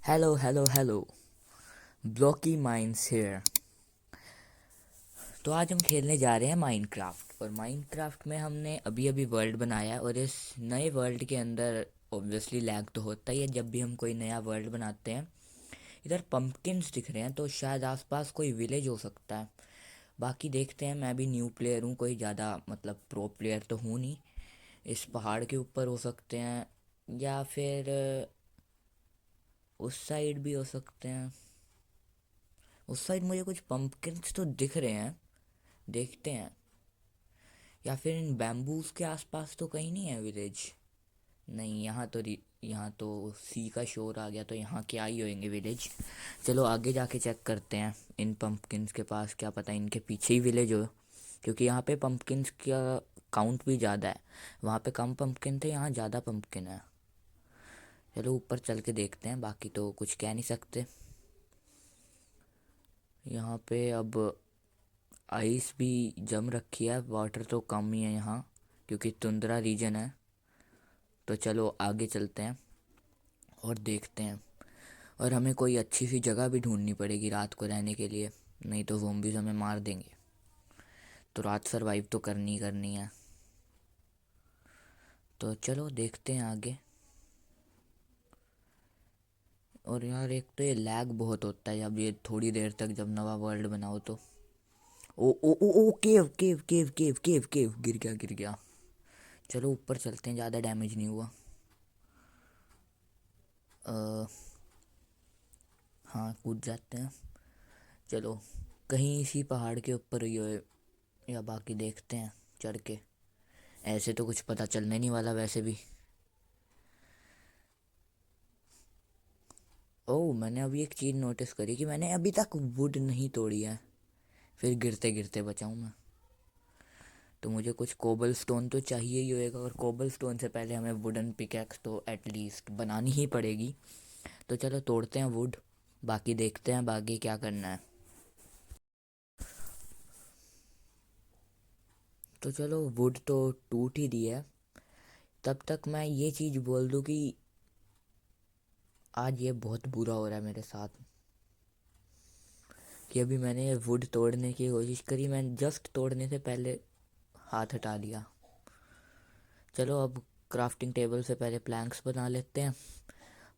Hello hello hello. Blocky minds here. तो आज हम खेलने जा रहे हैं माइनक्राफ्ट। और माइनक्राफ्ट में हमने अभी अभी वर्ल्ड बनाया है, और इस नए वर्ल्ड के अंदर ऑब्वियसली लैग तो होता ही है जब भी हम कोई नया वर्ल्ड बनाते हैं। इधर पंपकिन्स दिख रहे हैं, तो शायद आसपास कोई विलेज हो सकता है। बाकी देखते हैं। मैं भी न्यू प्लेयर हूँ, कोई ज़्यादा मतलब प्रो प्लेयर तो हूँ नहीं। इस पहाड़ के ऊपर हो सकते हैं, या फिर उस साइड भी हो सकते हैं। उस साइड मुझे कुछ पंपकिन्स तो दिख रहे हैं, देखते हैं। या फिर इन बैम्बूज के आसपास तो कहीं नहीं है विलेज। नहीं, यहाँ तो सी का शोर आ गया, तो यहाँ क्या ही होंगे विलेज। चलो आगे जाके चेक करते हैं इन पंपकिन्स के पास, क्या पता इनके पीछे ही विलेज हो। क्योंकि यहाँ पे पंपकिन्स का काउंट भी ज़्यादा है। वहाँ पे कम पंपकिन थे, यहाँ ज़्यादा पंपकिन है। चलो ऊपर चल के देखते हैं, बाकी तो कुछ कह नहीं सकते। यहाँ पे अब आइस भी जम रखी है, वाटर तो कम ही है यहाँ, क्योंकि तुंद्रा रीजन है। तो चलो आगे चलते हैं और देखते हैं। और हमें कोई अच्छी सी जगह भी ढूंढनी पड़ेगी रात को रहने के लिए, नहीं तो ज़ोंबीज़ हमें मार देंगे। तो रात सरवाइव तो करनी ही करनी है। तो चलो देखते हैं आगे। और यार एक तो ये लैग बहुत होता है जब ये थोड़ी देर तक जब नवा वर्ल्ड बनाओ तो। ओ ओ ओ ओ, केव केव केव केव केव केव, गिर गया गिर गया। चलो ऊपर चलते हैं, ज़्यादा डैमेज नहीं हुआ। अ, हाँ कूद जाते हैं। चलो कहीं इसी पहाड़ के ऊपर ही हो, या बाकी देखते हैं चढ़ के। ऐसे तो कुछ पता चलने नहीं वाला वैसे भी। ओह, मैंने अभी एक चीज़ नोटिस करी कि मैंने अभी तक वुड नहीं तोड़ी है। फिर गिरते गिरते बचाऊँ मैं। तो मुझे कुछ कोबल स्टोन तो चाहिए ही होएगा, और कोबल स्टोन से पहले हमें वुडन पिकैक्स तो एटलीस्ट बनानी ही पड़ेगी। तो चलो तोड़ते हैं वुड, बाकी देखते हैं बाकी क्या करना है। तो चलो वुड तो टूट ही दी है। तब तक मैं ये चीज़ बोल दूँ कि आज ये बहुत बुरा हो रहा है मेरे साथ। कि अभी मैंने ये वुड तोड़ने की कोशिश करी, मैं जस्ट तोड़ने से पहले हाथ हटा लिया। चलो अब क्राफ्टिंग टेबल से पहले प्लैंक्स बना लेते हैं।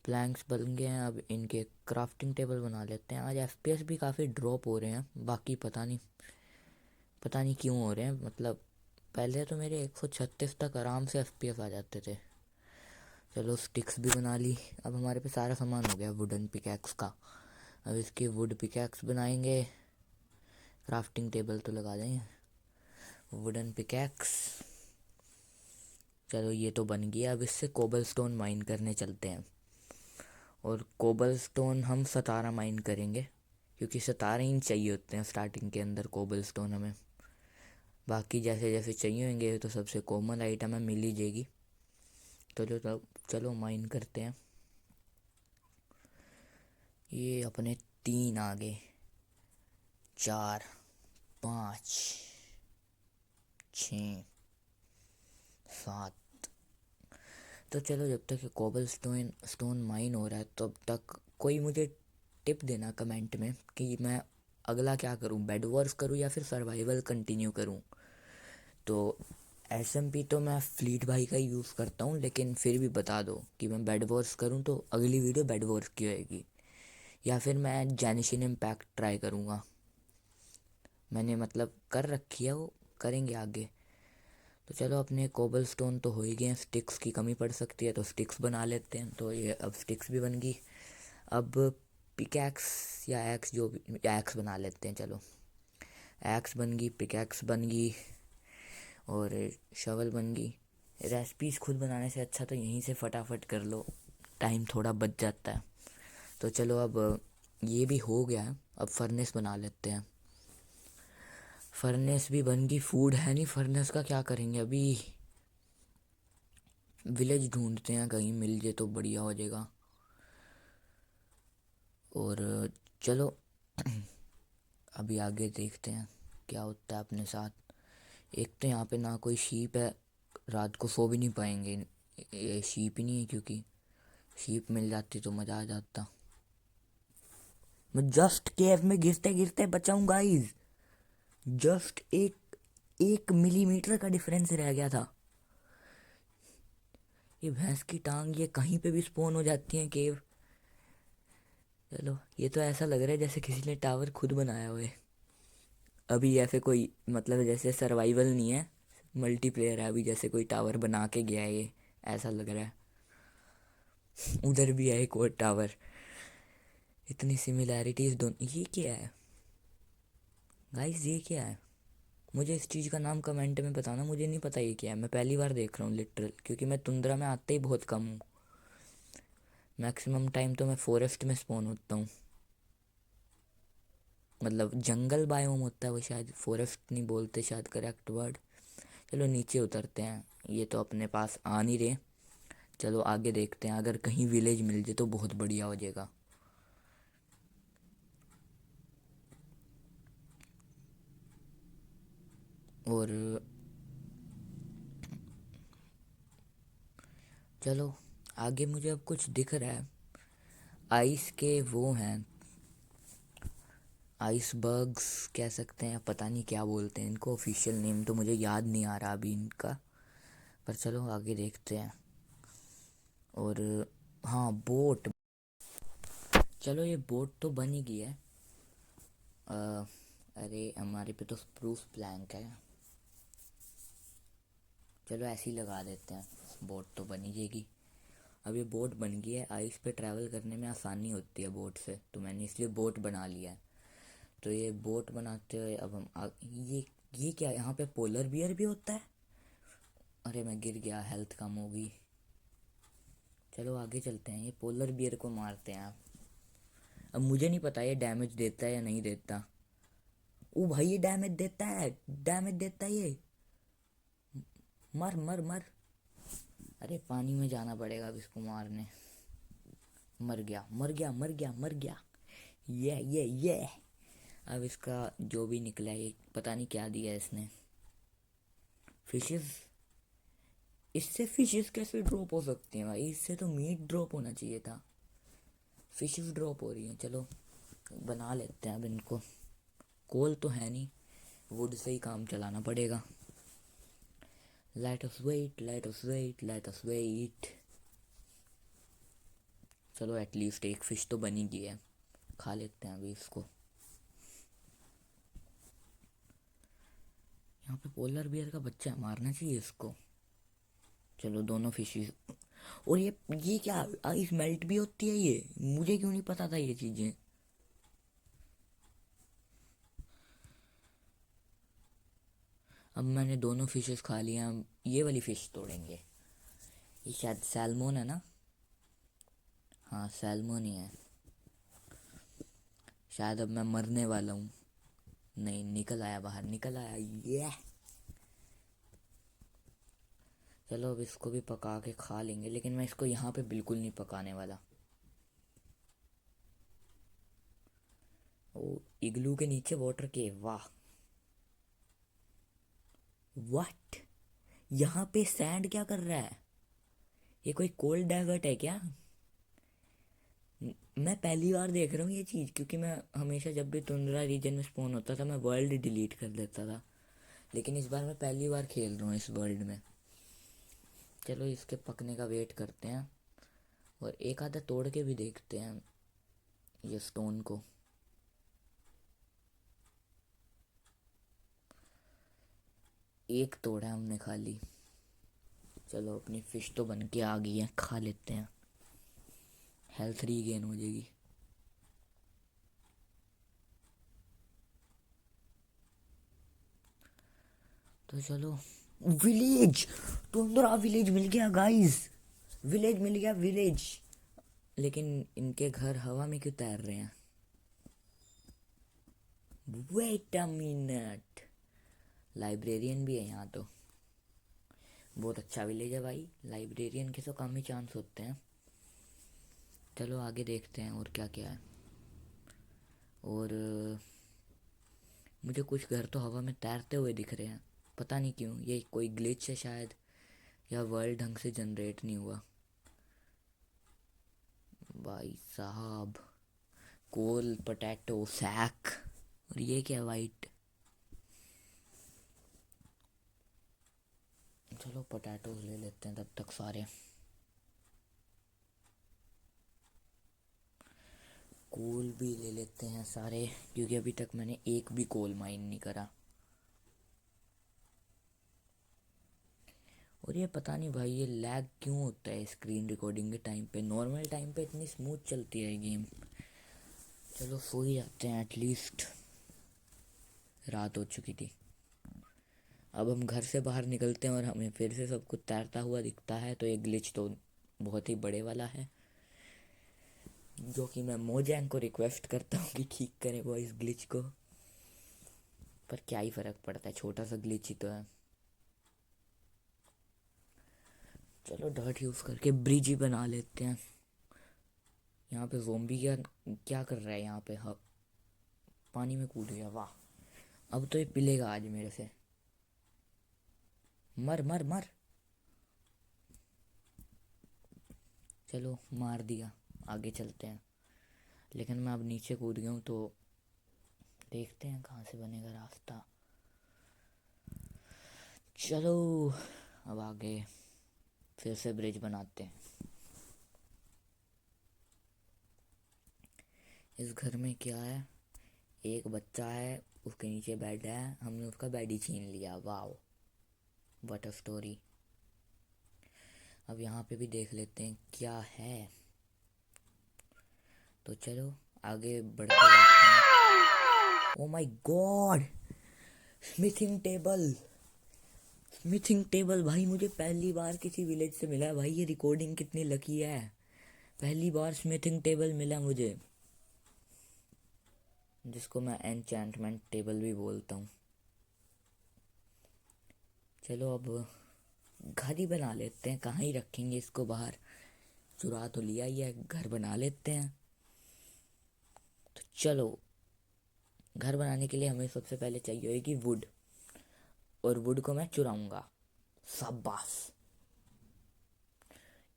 प्लैंक्स बन गए हैं, अब इनके क्राफ्टिंग टेबल बना लेते हैं। आज एफपीएस भी काफ़ी ड्रॉप हो रहे हैं, बाकी पता नहीं क्यों हो रहे हैं। मतलब पहले तो मेरे 136 तक आराम से एफपीएस आ जाते थे। चलो स्टिक्स भी बना ली। अब हमारे पे सारा सामान हो गया वुडन पिकैक्स का। अब इसकी वुड पिकैक्स बनाएंगे। क्राफ्टिंग टेबल तो लगा देंगे। वुडन पिकैक्स, चलो ये तो बन गया। अब इससे कोबल स्टोन माइन करने चलते हैं। और कोबल स्टोन हम 17 माइन करेंगे, क्योंकि 17 ही चाहिए होते हैं स्टार्टिंग के अंदर कोबल स्टोन हमें। बाकी जैसे जैसे चाहिए होंगे तो सबसे कॉमन आइटम है, मिल ही जाएगी। तो जो तब चलो माइन करते हैं। ये अपने 3 आ गए, 4, 5, 6, 7। तो चलो जब तक कोबल स्टोन स्टोन माइन हो रहा है तब तक कोई मुझे टिप देना कमेंट में कि मैं अगला क्या करूं, बेड वॉर्स करूं या फिर सर्वाइवल कंटिन्यू करूं। तो एसएमपी तो मैं फ्लीट भाई का यूज़ करता हूं, लेकिन फिर भी बता दो कि मैं बेड वॉर्स करूं तो अगली वीडियो बेड वॉर्स की होएगी, या फिर मैं जेनिशिन इम्पैक्ट ट्राई करूंगा। मैंने मतलब कर रखी है, वो करेंगे आगे। तो चलो अपने कोबल स्टोन तो हो ही गए हैं, स्टिक्स की कमी पड़ सकती है तो स्टिक्स बना लेते हैं। तो ये अब स्टिक्स भी बन गई। अब पिकैक्स या एक्स, जो भी एक्स बना लेते हैं। चलो एक्स बन गई, पिकैक्स बन गई, और शवल बन गई। रेसिपीज़ खुद बनाने से अच्छा तो यहीं से फटाफट कर लो, टाइम थोड़ा बच जाता है। तो चलो अब ये भी हो गया है, अब फर्नेस बना लेते हैं। फर्नेस भी बन गई। फूड है नहीं, फर्नेस का क्या करेंगे अभी। विलेज ढूंढते हैं, कहीं मिल जाए तो बढ़िया हो जाएगा। और चलो अभी आगे देखते हैं क्या होता है अपने साथ। एक तो यहाँ पे ना कोई शीप है, रात को सो भी नहीं पाएंगे। ये शीप ही नहीं है, क्योंकि शीप मिल जाती तो मज़ा आ जाता। मैं जस्ट केव में गिरते गिरते बचाऊं गाइस। जस्ट एक 1 मिलीमीटर का डिफरेंस रह गया था। ये भैंस की टांग, ये कहीं पे भी स्पॉन हो जाती है केव। चलो, ये तो ऐसा लग रहा है जैसे किसी ने टावर खुद बनाया हुआ है। अभी ऐसे कोई मतलब जैसे सर्वाइवल नहीं है, मल्टीप्लेयर है अभी, जैसे कोई टावर बना के गया है ये, ऐसा लग रहा है। उधर भी है एक और टावर। इतनी सिमिलैरिटीज दोनों। ये क्या है गाइस, ये क्या है? मुझे इस चीज़ का नाम कमेंट में बताना, मुझे नहीं पता ये क्या है। मैं पहली बार देख रहा हूँ लिटरल, क्योंकि मैं तुंद्रा में आते ही बहुत कम हूँ। मैक्सिमम टाइम तो मैं फॉरेस्ट में स्पॉन होता हूँ, मतलब जंगल बायोम होता है वो, शायद फॉरेस्ट नहीं बोलते शायद करेक्ट वर्ड। चलो नीचे उतरते हैं, ये तो अपने पास आ नहीं रहे। चलो आगे देखते हैं, अगर कहीं विलेज मिल जाए तो बहुत बढ़िया हो जाएगा। और चलो आगे मुझे अब कुछ दिख रहा है। आइस के वो हैं, आइसबर्ग्स कह सकते हैं, पता नहीं क्या बोलते हैं इनको, ऑफिशियल नेम तो मुझे याद नहीं आ रहा अभी इनका। पर चलो आगे देखते हैं। और हाँ, बोट। चलो ये बोट तो बन ही गई है। अरे हमारे पे तो स्प्रूस प्लैंक है। चलो ऐसे ही लगा देते हैं, बोट तो बन ही जाएगी। अब ये बोट बन गई है, आइस पे ट्रैवल करने में आसानी होती है बोट से, तो मैंने इसलिए बोट बना लिया है। तो ये बोट बनाते हुए अब हम ये क्या, यहाँ पे पोलर बियर भी होता है? अरे मैं गिर गया, हेल्थ कम होगी। चलो आगे चलते हैं, ये पोलर बियर को मारते हैं। अब मुझे नहीं पता ये डैमेज देता है या नहीं देता। ओ भाई ये डैमेज देता है, डैमेज देता है ये। मर मर मर। अरे पानी में जाना पड़ेगा अब इसको मारने। मर गया मर गया मर गया मर गया। ये अब इसका जो भी निकला है, ये पता नहीं क्या दिया इसने। फिशेस, इससे फिशेस कैसे ड्रॉप हो सकती हैं भाई? इससे तो मीट ड्रॉप होना चाहिए था, फिशेस ड्रॉप हो रही हैं। चलो बना लेते हैं अब इनको। कोल तो है नहीं, वुड से ही काम चलाना पड़ेगा। Let us wait let us wait let us wait. चलो एटलीस्ट एक फिश तो बनी गई है, खा लेते हैं अभी इसको। यहाँ पे पोलर बियर का बच्चा है, मारना चाहिए इसको। चलो दोनों फिशेस। और ये क्या, आइस मेल्ट भी होती है? ये मुझे क्यों नहीं पता था ये चीज़ें। अब मैंने दोनों फिशेस खा लिया, अब ये वाली फ़िश तोड़ेंगे। ये शायद सैल्मोन है ना? हाँ सैल्मोन ही है शायद। अब मैं मरने वाला हूँ। नहीं, निकल आया बाहर, निकल आया ये। चलो अब इसको भी पका के खा लेंगे, लेकिन मैं इसको यहाँ पे बिल्कुल नहीं पकाने वाला। ओ, इग्लू के नीचे वाटर के, वाह। व्हाट, यहाँ पे सैंड क्या कर रहा है? ये कोई कोल्ड डेजर्ट है क्या? मैं पहली बार देख रहा हूँ ये चीज़, क्योंकि मैं हमेशा जब भी तुंद्रा रीजन में स्पॉन होता था मैं वर्ल्ड डिलीट कर देता था, लेकिन इस बार मैं पहली बार खेल रहा हूँ इस वर्ल्ड में। चलो इसके पकने का वेट करते हैं, और एक आधा तोड़ के भी देखते हैं ये स्टोन को। एक तोड़ा है हमने खाली। चलो अपनी फ़िश तो बन के आ गई है, खा लेते हैं, हेल्थ रीगेन हो जाएगी। तो चलो, विलेज, तुंद्रा विलेज मिल गया गाइस। विलेज मिल गया, विलेज। लेकिन इनके घर हवा में क्यों तैर रहे हैं? वेट अ मिनट, लाइब्रेरियन भी है यहाँ तो। बहुत अच्छा विलेज है भाई, लाइब्रेरियन के तो कम ही चांस होते हैं। चलो आगे देखते हैं और क्या क्या है। और मुझे कुछ घर तो हवा में तैरते हुए दिख रहे हैं, पता नहीं क्यों। ये कोई ग्लिच है शायद, या वर्ल्ड ढंग से जनरेट नहीं हुआ। भाई साहब कोल पोटैटो सैक। और ये क्या है वाइट। चलो पोटैटोज ले लेते हैं तब तक सारे। कोल भी ले लेते हैं सारे, क्योंकि अभी तक मैंने एक भी कोल माइन नहीं करा। और ये पता नहीं भाई ये लैग क्यों होता है स्क्रीन रिकॉर्डिंग के टाइम पे। नॉर्मल टाइम पे इतनी स्मूथ चलती है गेम। चलो सो ही जाते हैं, एटलीस्ट रात हो चुकी थी। अब हम घर से बाहर निकलते हैं और हमें फिर से सब कुछ तैरता हुआ दिखता है, तो ये ग्लिच तो बहुत ही बड़े वाला है, जो कि मैं मोजैंग को रिक्वेस्ट करता हूँ कि ठीक करे वो इस ग्लिच को। पर क्या ही फ़र्क पड़ता है, छोटा सा ग्लिच ही तो है। चलो डर्ट यूज़ करके ब्रिज ही बना लेते हैं। यहाँ पे ज़ोंबी क्या क्या कर रहा है यहाँ पे। हाँ, पानी में कूद गया, वाह। अब तो ये पिलेगा आज मेरे से। मर मर मर। चलो मार दिया, आगे चलते हैं। लेकिन मैं अब नीचे कूद गया हूँ, तो देखते हैं कहाँ से बनेगा रास्ता। चलो अब आगे फिर से ब्रिज बनाते हैं। इस घर में क्या है, एक बच्चा है, उसके नीचे बेड है, हमने उसका बेड ही छीन लिया। वाह, व्हाट अ स्टोरी। अब यहाँ पे भी देख लेते हैं क्या है। तो चलो आगे बढ़ते जाते हैं। Oh my God, smithing table. Smithing table भाई, मुझे पहली बार किसी विलेज से मिला है भाई। ये रिकॉर्डिंग कितनी लकी है, पहली बार स्मिथिंग टेबल मिला मुझे, जिसको मैं एन्चेंटमेंट टेबल भी बोलता हूँ। चलो अब घर ही बना लेते हैं, कहाँ ही रखेंगे इसको बाहर। चुरा तो लिया ही है, घर बना लेते हैं। तो चलो घर बनाने के लिए हमें सबसे पहले चाहिए होगी वुड, और वुड को मैं चुराऊंगा। शाबाश।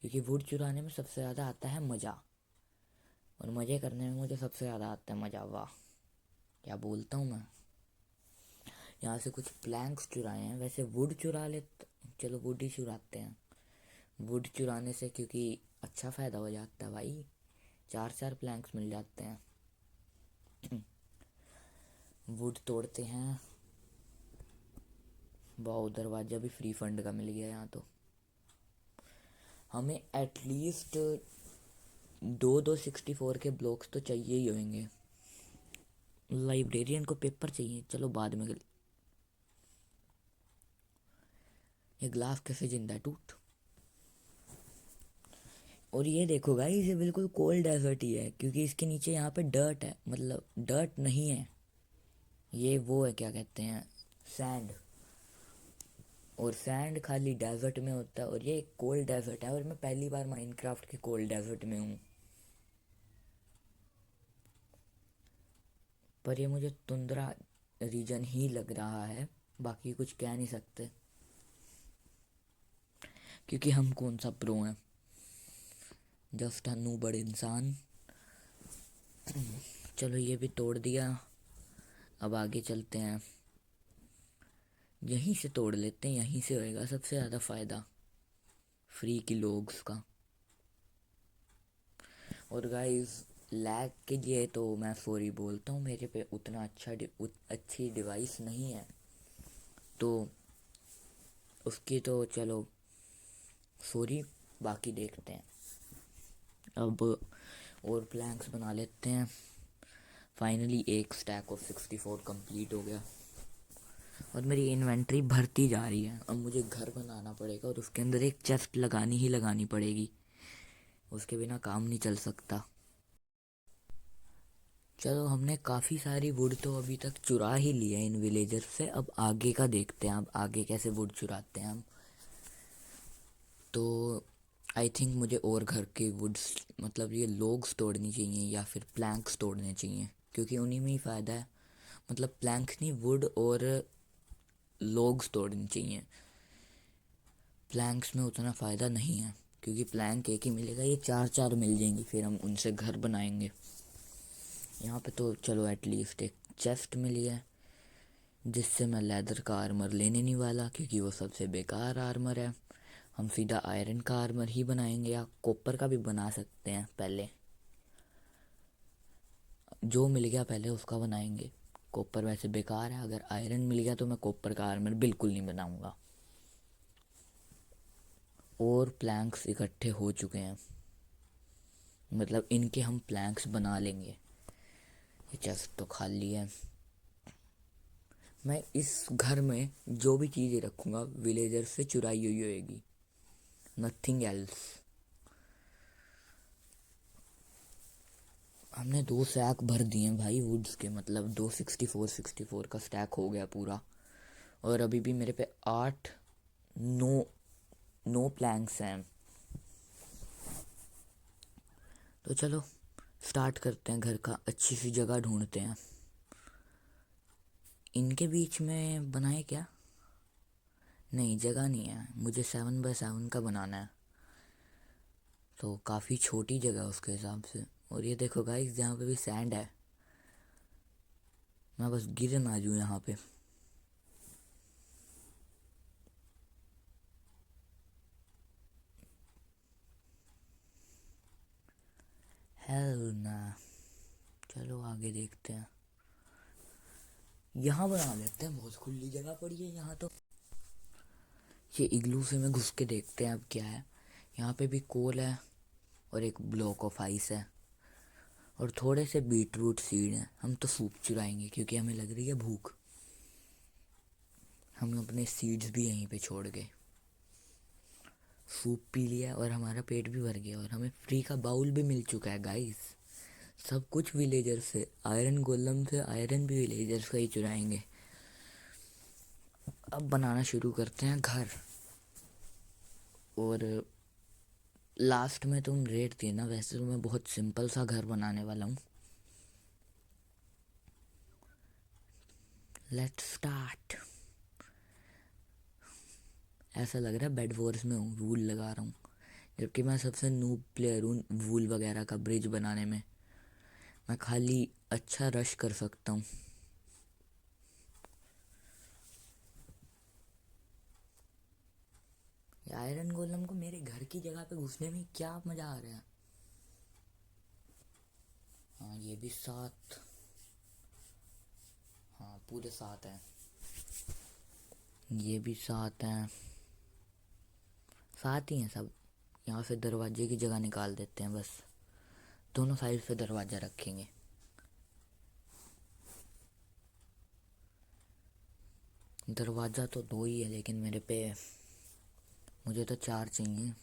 क्योंकि वुड चुराने में सबसे ज़्यादा आता है मज़ा, और मज़े करने में मुझे सबसे ज़्यादा आता है मज़ा। वाह, क्या बोलता हूँ मैं। यहाँ से कुछ प्लैंक्स चुराए हैं, वैसे वुड चुरा ले। चलो वुड ही चुराते हैं। वुड चुराने से क्योंकि अच्छा फ़ायदा हो जाता है भाई, 4 4 प्लैंक्स मिल जाते हैं। वुड तोड़ते हैं। वाह, दरवाज़ा भी फ्री फंड का मिल गया यहाँ तो। हमें एटलीस्ट 2 2 64 के ब्लॉक्स तो चाहिए ही होंगे। लाइब्रेरियन को पेपर चाहिए, चलो बाद में। ये ग्लास कैसे जिंदा है, टूट। और ये देखो गाइस, ये बिल्कुल कोल्ड डेजर्ट ही है, क्योंकि इसके नीचे यहाँ पे डर्ट है, मतलब डर्ट नहीं है, ये वो है क्या कहते हैं, सैंड। और सैंड खाली डेजर्ट में होता है, और ये कोल्ड डेजर्ट है, और मैं पहली बार माइनक्राफ्ट के कोल्ड डेजर्ट में हूँ। पर ये मुझे तुंद्रा रीजन ही लग रहा है, बाकी कुछ कह नहीं सकते, क्योंकि हम कौन सा प्रो हैं, जस्ट अ नूबड़ इंसान। चलो ये भी तोड़ दिया, अब आगे चलते हैं। यहीं से तोड़ लेते हैं, यहीं से होएगा सबसे ज़्यादा फ़ायदा फ्री की लोग्स का। और गाइस लैग के लिए तो मैं सॉरी बोलता हूँ, मेरे पे उतना अच्छी डिवाइस नहीं है, तो उसकी तो चलो सॉरी। बाकी देखते हैं अब, और प्लैंक्स बना लेते हैं। फाइनली एक स्टैक ऑफ 64 कंप्लीट हो गया, और मेरी इन्वेंट्री भरती जा रही है। अब मुझे घर बनाना पड़ेगा, और उसके अंदर एक चेस्ट लगानी ही लगानी पड़ेगी, उसके बिना काम नहीं चल सकता। चलो हमने काफ़ी सारी वुड तो अभी तक चुरा ही लिया इन विलेजर्स से, अब आगे का देखते हैं, अब आगे कैसे वुड चुराते हैं हम। तो आई थिंक मुझे और घर के वुड्स, मतलब ये लोग्स तोड़नी चाहिए या फिर प्लैंक्स तोड़ने चाहिए, क्योंकि उन्हीं में ही फ़ायदा है। मतलब प्लैंक नहीं, वुड और लोग्स तोड़नी चाहिए। प्लैंक्स में उतना फ़ायदा नहीं है, क्योंकि प्लैंक एक ही मिलेगा, ये 4 4 मिल जाएंगी, फिर हम उनसे घर बनाएंगे। यहाँ पे तो चलो एटलीस्ट एक चेस्ट मिली है, जिससे मैं लेदर का आर्मर लेने नहीं वाला क्योंकि वो सबसे बेकार आर्मर है। हम सीधा आयरन का आर्मर ही बनाएंगे, या कॉपर का भी बना सकते हैं। पहले जो मिल गया पहले उसका बनाएंगे। कॉपर वैसे बेकार है, अगर आयरन मिल गया तो मैं कॉपर का आर्मर बिल्कुल नहीं बनाऊंगा। और प्लैंक्स इकट्ठे हो चुके हैं, मतलब इनके हम प्लैंक्स बना लेंगे। ये चेस्ट तो खाली है। मैं इस घर में जो भी चीज़ें रखूँगा विलेजर से चुराई हुई होएगी, नथिंग एल्स। हमने 2 स्टैक भर दिए हैं भाई वुड्स के, मतलब 264 का स्टैक हो गया पूरा। और अभी भी मेरे पे 8 नो नो प्लैंक्स हैं। तो चलो स्टार्ट करते हैं, घर का अच्छी सी जगह ढूंढते हैं। इनके बीच में बनाए क्या? नहीं, जगह नहीं है, मुझे 7x7 का बनाना है, तो काफ़ी छोटी जगह उसके हिसाब से। और ये देखो गाइस, यहाँ पे भी सैंड है, मैं बस गिर ना जाऊँ यहाँ पे। हेल ना, चलो आगे देखते हैं। यहाँ बना लेते हैं, बहुत खुली जगह पड़ी है यहाँ तो। ये इग्लू से में घुस के देखते हैं अब क्या है। यहाँ पे भी कोल है और एक ब्लॉक ऑफ आइस है और थोड़े से बीटरूट सीड हैं। हम तो सूप चुराएंगे क्योंकि हमें लग रही है भूख। हम अपने सीड्स भी यहीं पे छोड़ गए, सूप पी लिया और हमारा पेट भी भर गया और हमें फ्री का बाउल भी मिल चुका है गाइस। सब कुछ विलेजर से, आयरन गोलम से आयरन भी विलेजर्स का ही चुराएंगे। अब बनाना शुरू करते हैं घर। और लास्ट में तुम रेट देना, वैसे तो मैं बहुत सिंपल सा घर बनाने वाला हूँ। Let's start. ऐसा लग रहा है बेड वॉर्स में हूँ, वूल लगा रहा हूँ, जबकि मैं सबसे नूब प्लेयर हूँ वूल वगैरह का ब्रिज बनाने में। मैं खाली अच्छा रश कर सकता हूँ। आयरन गोलम को मेरे घर की जगह पे घुसने में क्या मज़ा आ रहा है। हाँ ये भी 7, हाँ पूरे 7 हैं। ये भी 7 हैं, 7 ही हैं सब। यहाँ से दरवाजे की जगह निकाल देते हैं बस, दोनों साइड से दरवाज़ा रखेंगे। दरवाज़ा तो 2 ही है, लेकिन मेरे पे, मुझे तो 4 चाहिए।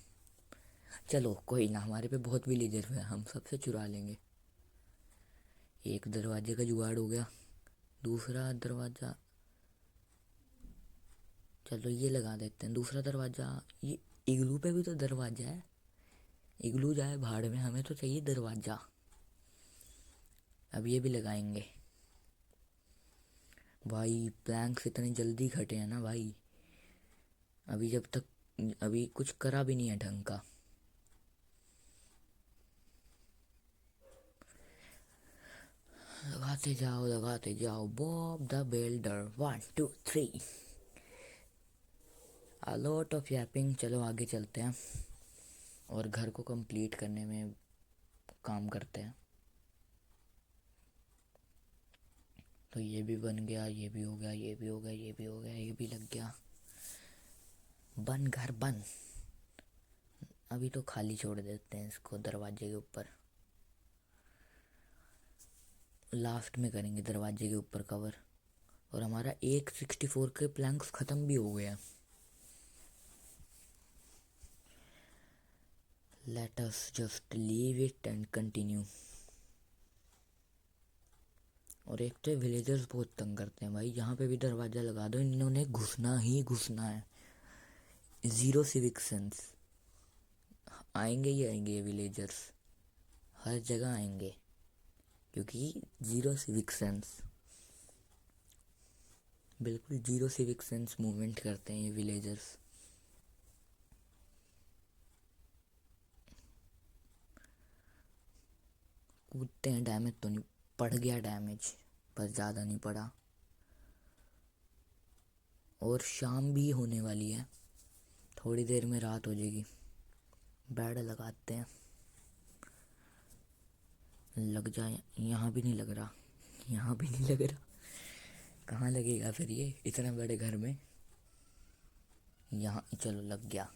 चलो कोई ना, हमारे पे बहुत विलेजर है, हम सबसे चुरा लेंगे। एक दरवाजे का जुगाड़ हो गया। दूसरा दरवाज़ा, चलो ये लगा देते हैं दूसरा दरवाज़ा। ये इग्लू पे भी तो दरवाज़ा है, इग्लू जाए भाड़ में, हमें तो चाहिए दरवाज़ा। अब ये भी लगाएंगे। भाई प्लैंक्स इतने जल्दी घटे हैं ना भाई, अभी जब तक अभी कुछ करा भी नहीं है ढंग का। लगाते जाओ Bob the builder, 1 2 3। A lot of yapping. चलो आगे चलते हैं और घर को कंप्लीट करने में काम करते हैं। तो ये भी बन गया, ये भी हो गया, ये भी हो गया, ये भी हो गया, ये भी लग गया। बन घर बन। अभी तो खाली छोड़ देते हैं इसको दरवाजे के ऊपर, लास्ट में करेंगे दरवाजे के ऊपर कवर। और हमारा 164 के प्लैंक्स ख़त्म भी हो गया। Let us just leave it and continue. और एक तो विलेजर्स बहुत तंग करते हैं भाई, यहाँ पे भी दरवाज़ा लगा दो, इन्होंने घुसना ही घुसना है। Zero civic sense. आएंगे ही आएंगे ये विलेजर्स, हर जगह आएंगे, क्योंकि ज़ीरो सिविक सेंस, बिल्कुल ज़ीरो सिविक सेंस मूवमेंट करते हैं ये विलेजर्स। कूदते हैं, डैमेज तो नहीं पड़ गया डैमेज, पर ज़्यादा नहीं पड़ा। और शाम भी होने वाली है, थोड़ी देर में रात हो जाएगी। बेड लगाते हैं, लग जाए। यहाँ भी नहीं लग रहा, यहाँ भी नहीं लग रहा। कहाँ लगेगा फिर ये इतने बड़े घर में? यहाँ चलो लग गया।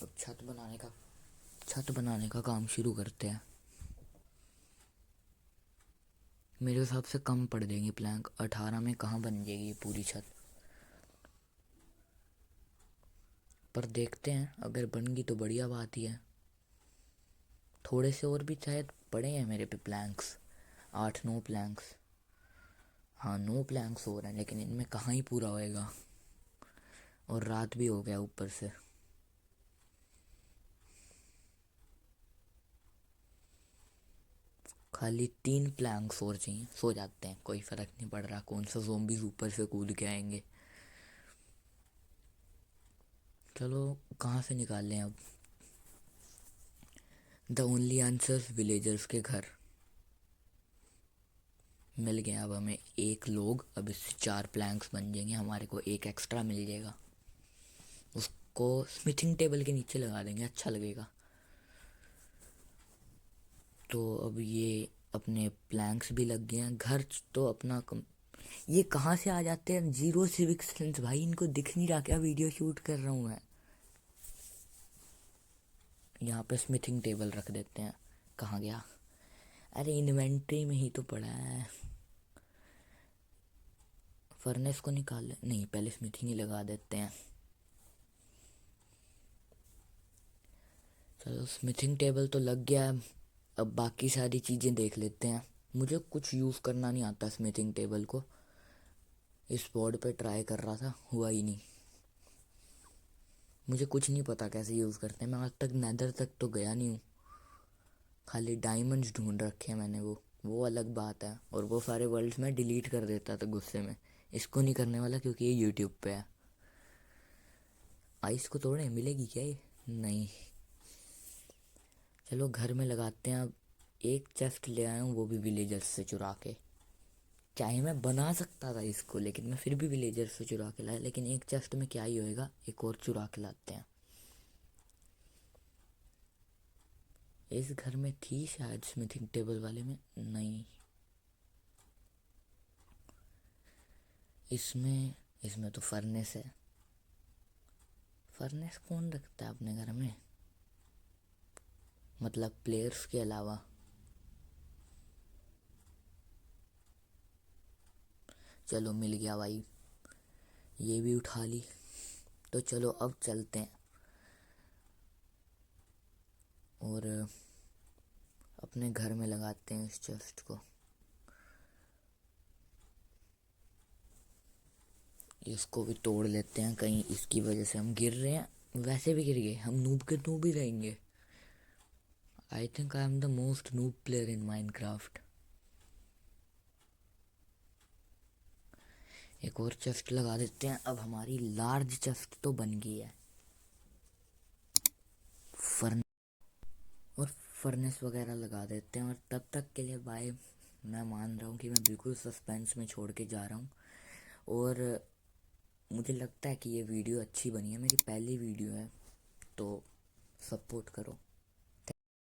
अब छत बनाने का काम शुरू करते हैं। मेरे हिसाब से कम पड़ देंगे प्लैंक, 18 में कहाँ बन जाएगी ये पूरी छत। पर देखते हैं, अगर बन गई तो बढ़िया बात ही है। थोड़े से और भी शायद पड़े हैं मेरे पे प्लैंक्स, 8-9 प्लैंक्स। हाँ 9 प्लैंक्स हो रहे हैं, लेकिन इनमें कहाँ ही पूरा होएगा। और रात भी हो गया ऊपर से। खाली 3 प्लैंक्स और चाहिए, सो जाते हैं, कोई फ़र्क नहीं पड़ रहा कौन सा ज़ोंबीज़ ऊपर से कूद के आएंगे। चलो कहाँ से निकाल लें अब? द ओनली आंसर्स विलेजर्स के घर मिल गए। अब हमें एक लोग, अब इससे 4 प्लैंक्स बन जाएंगे, हमारे को एक एक्स्ट्रा मिल जाएगा। उसको स्मिथिंग टेबल के नीचे लगा देंगे, अच्छा लगेगा। तो अब ये अपने प्लैंक्स भी लग गए हैं। घर तो अपना ये कहाँ से आ जाते हैं? जीरो सिविक सेंस भाई, इनको दिख नहीं रहा क्या वीडियो शूट कर रहा हूँ मैं? यहाँ पे स्मिथिंग टेबल रख देते हैं। कहाँ गया? अरे इन्वेंट्री में ही तो पड़ा है। फर्नेस को निकाल ले, नहीं पहले स्मिथिंग ही लगा देते हैं। चलो स्मिथिंग टेबल तो लग गया है, अब बाकी सारी चीज़ें देख लेते हैं। मुझे कुछ यूज़ करना नहीं आता स्मिथिंग टेबल को। इस बोर्ड पे ट्राई कर रहा था, हुआ ही नहीं। मुझे कुछ नहीं पता कैसे यूज़ करते हैं, मैं आज तक नेदर तक तो गया नहीं हूँ। खाली डायमंड्स ढूंढ रखे हैं मैंने, वो अलग बात है। और वो सारे वर्ल्ड्स में डिलीट कर देता था गुस्से में। इसको नहीं करने वाला क्योंकि ये यूट्यूब पे है। आइस को तोड़े मिलेगी क्या ये? नहीं। चलो घर में लगाते हैं। अब एक चेस्ट ले आया हूँ, वो भी विलेजर्स से चुरा के। चाहे मैं बना सकता था इसको, लेकिन मैं फिर भी विलेजर्स से चुरा के लाया। लेकिन एक चेस्ट में क्या ही होएगा, एक और चुरा के लाते हैं। इस घर में थी शायद स्मिथिंग टेबल वाले में, नहीं। इसमें तो फर्नेस है। फर्नेस कौन रखता है अपने घर में, मतलब प्लेयर्स के अलावा? चलो मिल गया भाई, ये भी उठा ली। तो चलो अब चलते हैं और अपने घर में लगाते हैं इस चेस्ट को। इसको भी तोड़ लेते हैं, कहीं इसकी वजह से हम गिर रहे हैं। वैसे भी गिर गए, हम नूब के नूब ही रहेंगे। I think I am the most noob player in Minecraft. एक और चेस्ट लगा देते हैं। अब हमारी लार्ज चेस्ट तो बन गई है। फर्न और फर्नेस वगैरह लगा देते हैं। और तब तक के लिए बाय। मैं मान रहा हूँ कि मैं बिल्कुल सस्पेंस में छोड़ के जा रहा हूँ। और मुझे लगता है कि ये वीडियो अच्छी बनी है, मेरी पहली वीडियो है, तो सपोर्ट करो।